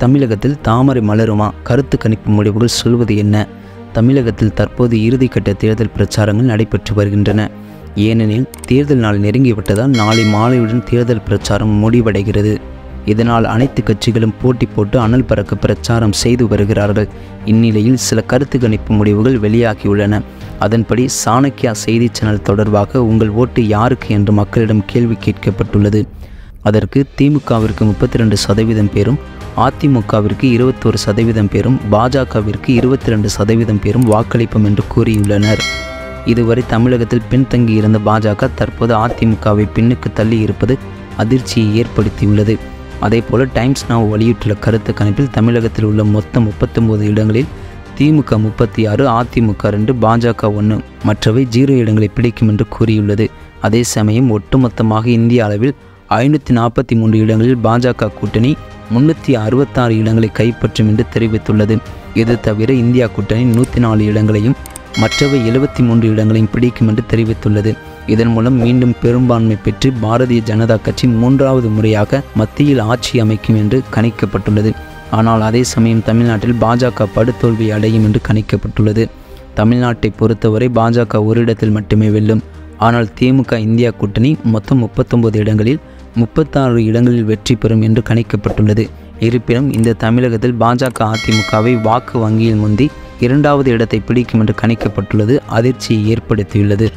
தமிழகத்தில் தாமரை மலருமா? கருத்து கணிப்பு முடிவுகள் சொல்வது என்ன? தமிழகத்தில் தற்போது இறுதிக்கட்ட தேர்தல் பிரச்சாரங்கள் நடைபெற்று வருகின்றன. ஏனெனில் தேர்தல் நாள் நெருங்கிவிட்டதால் நாளை மாலையுடன் தேர்தல் பிரச்சாரம் முடிவடைகிறது. இதனால் அனைத்து கட்சிகளும் போட்டி போட்டு அனல் பறக்க பிரச்சாரம் செய்து வருகிறார்கள். இந்நிலையில் சில கருத்து கணிப்பு முடிவுகள் வெளியாகியுள்ளன. அதன்படி சாணக்கியா செய்தி சேனல் தொடர்பாக உங்கள் ஓட்டு யாருக்கு என்று மக்களிடம் கேள்வி கேட்கப்பட்டுள்ளது. அதற்கு திமுகவிற்கு 32% பேரும், அதிமுகவிற்கு 21% பேரும், பாஜகவிற்கு 22% பேரும் வாக்களிப்போம் என்று கூறியுள்ளனர். இதுவரை தமிழகத்தில் பின்தங்கியிருந்த பாஜக தற்போது அதிமுகவை பின்னுக்கு தள்ளி இருப்பது அதிர்ச்சியை ஏற்படுத்தியுள்ளது. அதேபோல டைம்ஸ் நவ் வெளியிட்டுள்ள கருத்து கணிப்பில் தமிழகத்தில் உள்ள மொத்தம் 39 இடங்களில் திமுக 36, அதிமுக 2, பாஜக 1, மற்றவை 0 இடங்களை பிடிக்கும் என்று கூறியுள்ளது. அதே சமயம் ஒட்டுமொத்தமாக இந்திய அளவில் 543 இடங்களில் பாஜக கூட்டணி 366 இடங்களை கைப்பற்றும் என்று தெரிவித்துள்ளது. இது தவிர இந்தியா கூட்டணி 104 இடங்களையும் மற்றவை 73 இடங்களையும் பிடிக்கும் என்று தெரிவித்துள்ளது. இதன் மூலம் மீண்டும் பெரும்பான்மை பெற்று பாரதிய ஜனதா கட்சி 3வது முறையாக மத்தியில் ஆட்சி அமைக்கும் என்று கணிக்கப்பட்டுள்ளது. ஆனால் அதே சமயம் தமிழ்நாட்டில் பாஜக படுதோல்வி அடையும் என்று கணிக்கப்பட்டுள்ளது. தமிழ்நாட்டை பொறுத்தவரை பாஜக ஒரு இடத்தில் மட்டுமே வெல்லும். ஆனால் திமுக இந்தியா கூட்டணி மொத்தம் 39 இடங்களில் 36 இடங்களில் வெற்றி பெறும் என்று கணிக்கப்பட்டுள்ளது. இருப்பினும் இந்த தமிழகத்தில் பாஜக அதிமுகவை வாக்கு வங்கியில் முந்தி 2வது இடத்தை பிடிக்கும் என்று கணிக்கப்பட்டுள்ளது அதிர்ச்சியை ஏற்படுத்தியுள்ளது.